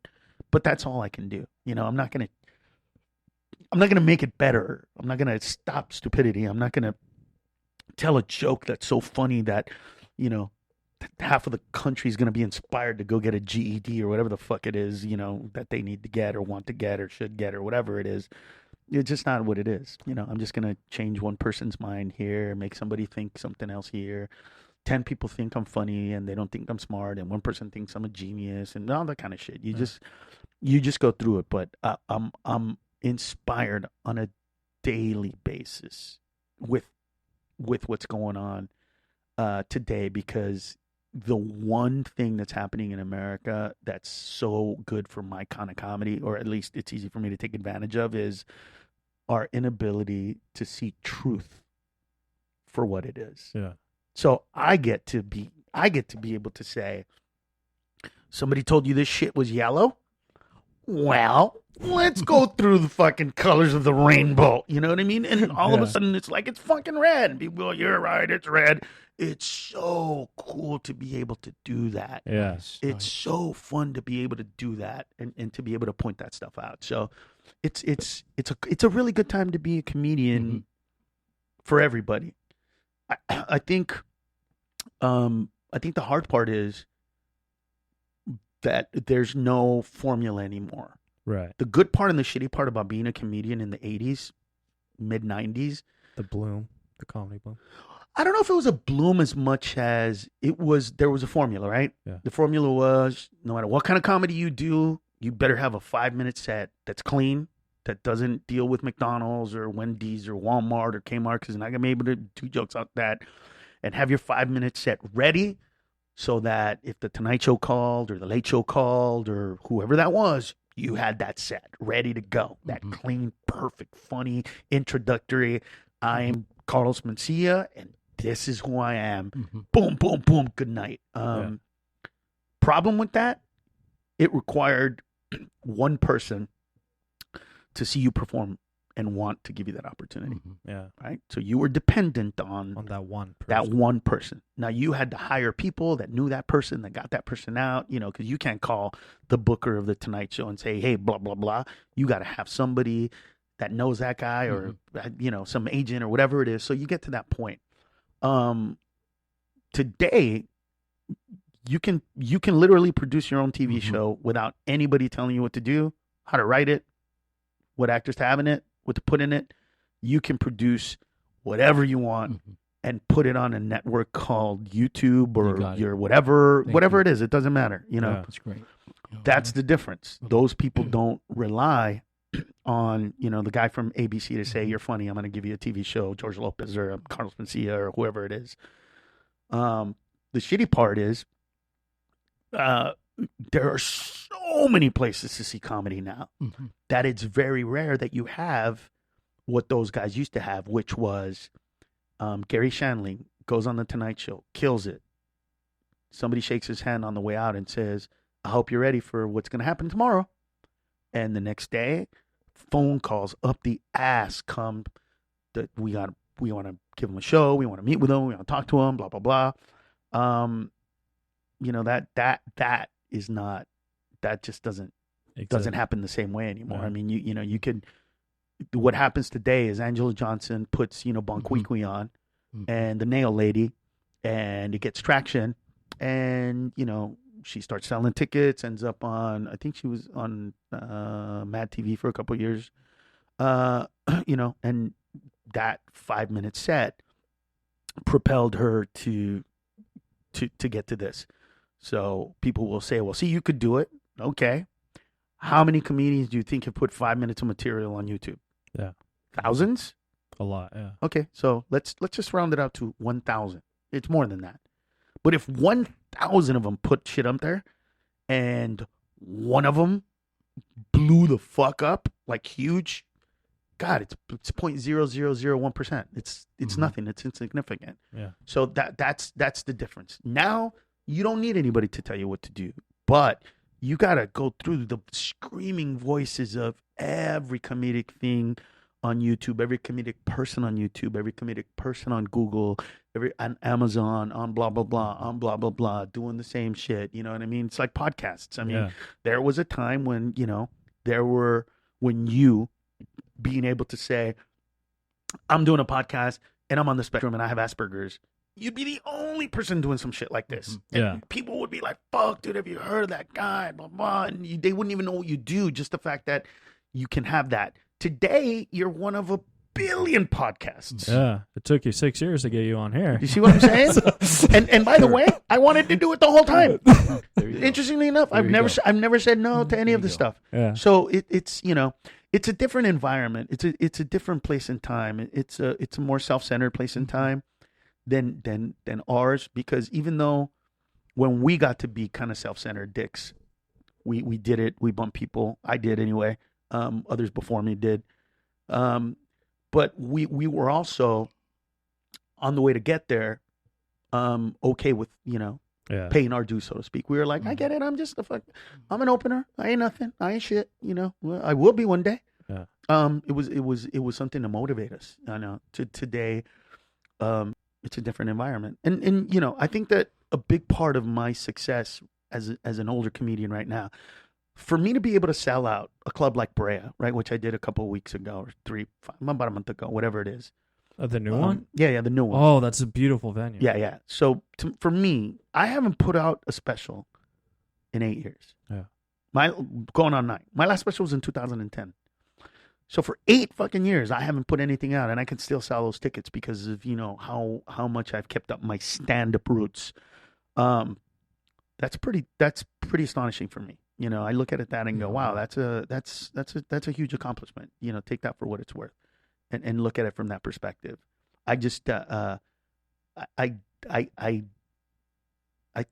But that's all I can do. I'm not going to make it better. I'm not going to stop stupidity. I'm not going to tell a joke that's so funny that, half of the country is going to be inspired to go get a GED or whatever the fuck it is, that they need to get or want to get or should get or whatever it is. It's just not what it is. I'm just going to change one person's mind here, make somebody think something else here. 10 people think I'm funny and they don't think I'm smart, and one person thinks I'm a genius and all that kind of shit. You just go through it. But I'm inspired on a daily basis with what's going on today, because the one thing that's happening in America that's so good for my kind of comedy, or at least it's easy for me to take advantage of, is our inability to see truth for what it is. Yeah. So I get to be able to say, somebody told you this shit was yellow? Well, let's go through the fucking colors of the rainbow. You know what I mean? And all of a sudden it's like, it's fucking red. People go, you're right, it's red. It's so cool to be able to do that. Yes. It's so fun to be able to do that and to be able to point that stuff out. So it's a really good time to be a comedian for everybody. I think the hard part is that there's no formula anymore. Right. The good part and the shitty part about being a comedian in the 80s, mid 90s, The comedy bloom. I don't know if it was a bloom as much as there was a formula, right? Yeah. The formula was, no matter what kind of comedy you do, you better have a 5-minute set that's clean, that doesn't deal with McDonald's or Wendy's or Walmart or Kmart, because you're not going to be able to do jokes like that, and have your 5-minute set ready so that if the Tonight Show called or the Late Show called or whoever that was, you had that set ready to go. That clean, perfect, funny, introductory, I'm Carlos Mencia, and this is who I am. Boom, boom, boom, good night. Problem with that, it required one person to see you perform and want to give you that opportunity. Yeah. Right? So you were dependent on that one person. That one person. Now you had to hire people that knew that person, that got that person out, because you can't call the booker of the Tonight Show and say, hey, blah, blah, blah. You got to have somebody that knows that guy or some agent or whatever it is. So you get to that point. Today, you can literally produce your own TV show without anybody telling you what to do, how to write it, what actors to have in it, what to put in it. You can produce whatever you want and put it on a network called YouTube or your whatever it is. It doesn't matter. That's great. That's the difference. Those people don't rely on the guy from ABC to say, you're funny, I'm going to give you a TV show, George Lopez or Carlos Mencia or whoever it is. The shitty part is there are so many places to see comedy now that it's very rare that you have what those guys used to have, which was Gary Shandling goes on the Tonight Show, kills it. Somebody shakes his hand on the way out and says, I hope you're ready for what's going to happen tomorrow. And the next day, phone calls up the ass come that we want to give him a show, we want to meet with him, we want to talk to him, blah blah blah. That is not, that just doesn't happen the same way anymore. I mean, you could, what happens today is Angela Johnson puts Bonquiqui on and the Nail Lady, and it gets traction, and she starts selling tickets, ends up on, I think she was on Mad TV for a couple of years, and that 5-minute set propelled her to get to this. So people will say, well, see, you could do it. Okay. How many comedians do you think have put 5 minutes of material on YouTube? Yeah. Thousands? A lot, yeah. Okay, so let's just round it out to 1,000. It's more than that. But if 1,000 of them put shit up there and one of them blew the fuck up, like huge, God, it's 0.0001%. It's nothing. It's insignificant. Yeah. So that's the difference. Now you don't need anybody to tell you what to do, but you gotta go through the screaming voices of every comedic thing on YouTube, every comedic person on YouTube, every comedic person on Google, on Amazon, on blah blah blah, doing the same shit. You know what I mean? It's like podcasts. I mean, there was a time when when you being able to say, I'm doing a podcast and I'm on the spectrum and I have Asperger's, you'd be the only person doing some shit like this. And people would be like, fuck, dude, have you heard of that guy? Blah, blah. And they wouldn't even know what you do, just the fact that you can have that. Today, you're one of a billion podcasts. Yeah. It took you 6 years to get you on here. You see what I'm saying? and by the way, I wanted to do it the whole time. Interestingly enough, I've never said no to any of this stuff. Yeah. So it's it's a different environment. It's a different place in time. It's a more self-centered place in time than ours, because even though when we got to be kind of self-centered dicks, we did it. We bumped people. I did anyway. Others before me did. But we were also on the way to get there, okay with, paying our dues, so to speak. We were like, I get it. I'm just I'm an opener. I ain't nothing. I ain't shit. Well, I will be one day. Yeah. It was something to motivate us. I know today, it's a different environment. And I think that a big part of my success as an older comedian right now, for me to be able to sell out a club like Brea, right, which I did a couple of weeks ago or about a month ago, whatever it is. The new one? Yeah, the new one. Oh, that's a beautiful venue. Yeah. So for me, I haven't put out a special in 8 years. Yeah. Going on 9. My last special was in 2010. So for 8 fucking years, I haven't put anything out, and I can still sell those tickets because of how much I've kept up my stand-up roots. That's pretty astonishing for me. I look at that and go, wow, that's a huge accomplishment. Take that for what it's worth, and look at it from that perspective. I just I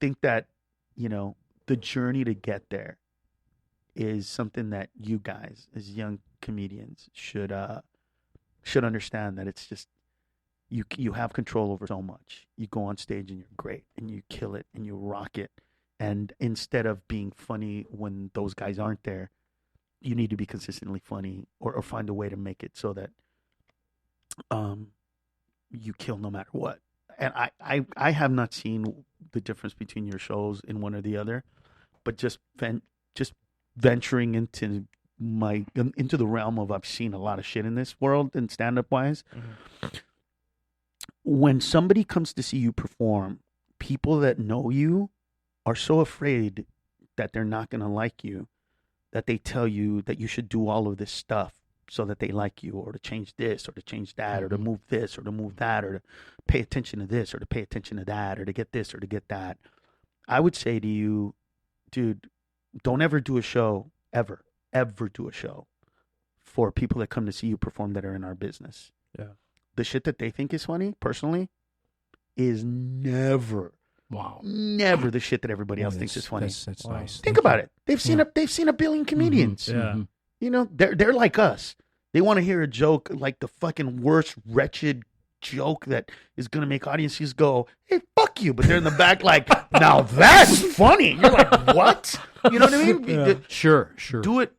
think that the journey to get there is something that you guys as young comedians should understand, that it's just you have control over so much. You go on stage and you're great and you kill it and you rock it. And instead of being funny when those guys aren't there, you need to be consistently funny or find a way to make it so that you kill no matter what. And I have not seen the difference between your shows in one or the other, but just venturing into into the realm of I've seen a lot of shit in this world and stand up wise. When somebody comes to see you perform, people that know you are so afraid that they're not going to like you that they tell you that you should do all of this stuff so that they like you, or to change this or to change that, or to move this or to move that, or to pay attention to this or to pay attention to that, or to get this or to get that. I would say to you, dude, don't ever do a show, ever do a show for people that come to see you perform that are in our business. Yeah. The shit that they think is funny, personally, is never the shit that everybody else thinks is funny. That's nice. Think about it. They've seen a billion comedians. Yeah. You know, they're like us. They want to hear a joke like the fucking worst, wretched joke that is going to make audiences go, hey, fuck you. But they're in the back like, now that's funny. You're like, what? You know what I mean? Yeah. Sure. Do it.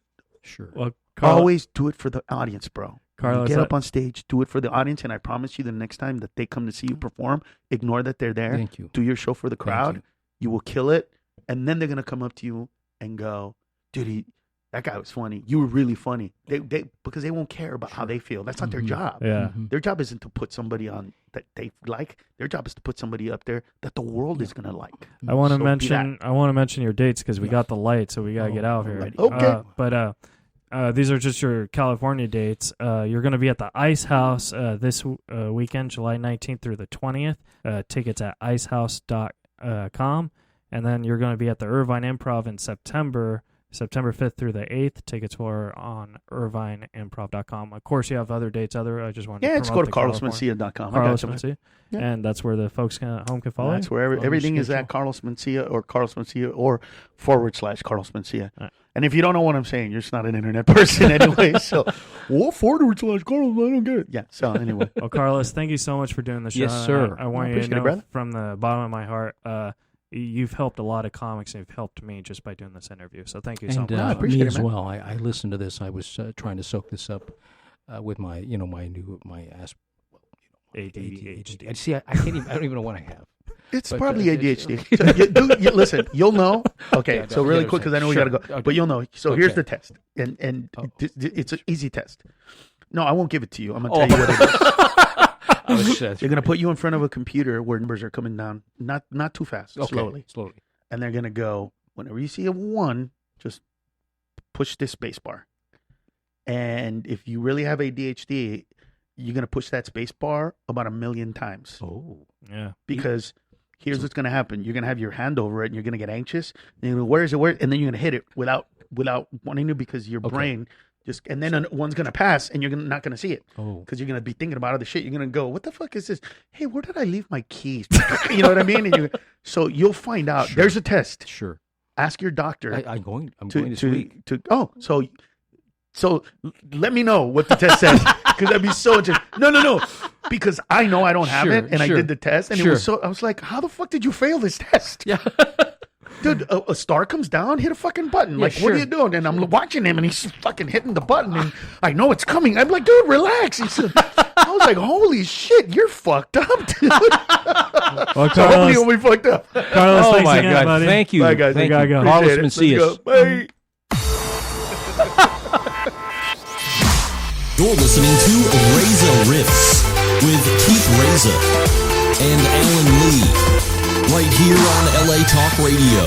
Sure. Well, Always do it for the audience, bro. Carlos, get up on stage, do it for the audience, and I promise you the next time that they come to see you perform, ignore that they're there. Thank you. Do your show for the crowd. You will kill it. And then they're going to come up to you and go, dude, that guy was funny. You were really funny. They because they won't care about how they feel. That's not their job. Yeah. Their job isn't to put somebody on that they like. Their job is to put somebody up there that the world is gonna like. I want to mention your dates because we got the light, so we gotta get out of here. Okay. But these are just your California dates. You're going to be at the Ice House this weekend, July 19th through the 20th. Tickets at icehouse.com. And then you're going to be at the Irvine Improv in September 5th through the 8th. Tickets are on irvineimprov.com. Of course, you have other dates. I just wanted to just go to carlosmencia.com. Carlos Mencia. Yeah. And that's where the folks at home can follow. That's where everything is at Carlos Mencia or Carlos Mencia or / Carlos Mencia. Right. And if you don't know what I'm saying, you're just not an internet person anyway. So, / Carlos, I don't get it. Yeah. So anyway. Well, Carlos, thank you so much for doing the show. Yes, sir. I want you to know from the bottom of my heart, you've helped a lot of comics, and you've helped me just by doing this interview. So thank you so much. I appreciate me it, as well. I listened to this. I was trying to soak this up with my ADHD. See, I can't even. I don't even know what I have. It's probably ADHD. So listen, you'll know. Okay, so really quick because I know we got to go, okay. But you'll know. So here's the test, and it's an easy test. No, I won't give it to you. I'm gonna tell you what it is. They're gonna put you in front of a computer where numbers are coming down, not too fast, slowly, and they're gonna go. Whenever you see a 1, just push this space bar. And if you really have ADHD, you're gonna push that space bar about 1 million times. Oh, yeah. Because here's what's gonna happen: you're gonna have your hand over it, and you're gonna get anxious. And you're gonna, where is it? Where? And then you're gonna hit it without wanting to, because your brain. And then one's going to pass, and you're not going to see it. Because you're going to be thinking about other shit. You're going to go, what the fuck is this? Hey, where did I leave my keys? You know what I mean? And so you'll find out. Sure. There's a test. Sure. Ask your doctor. I'm going this week. So let me know what the test says. Because that'd be so interesting. No. Because I know I don't have it, and I did the test. And it was I was like, how the fuck did you fail this test? Yeah. Dude, a star comes down, hit a fucking button. What are you doing? And I'm watching him, and he's fucking hitting the button, and I know it's coming. I'm like, dude, relax. I was like, holy shit, you're fucked up, dude. Well, Carlos, so hopefully you'll be fucked up. Carlos, oh thanks my again, God, buddy. thank you. Bye, guys. Thank you. you. Carlos Mencia. Bye. You're listening to Reza Riffs with Keith Reza and Alan Lee, right here on LA Talk Radio.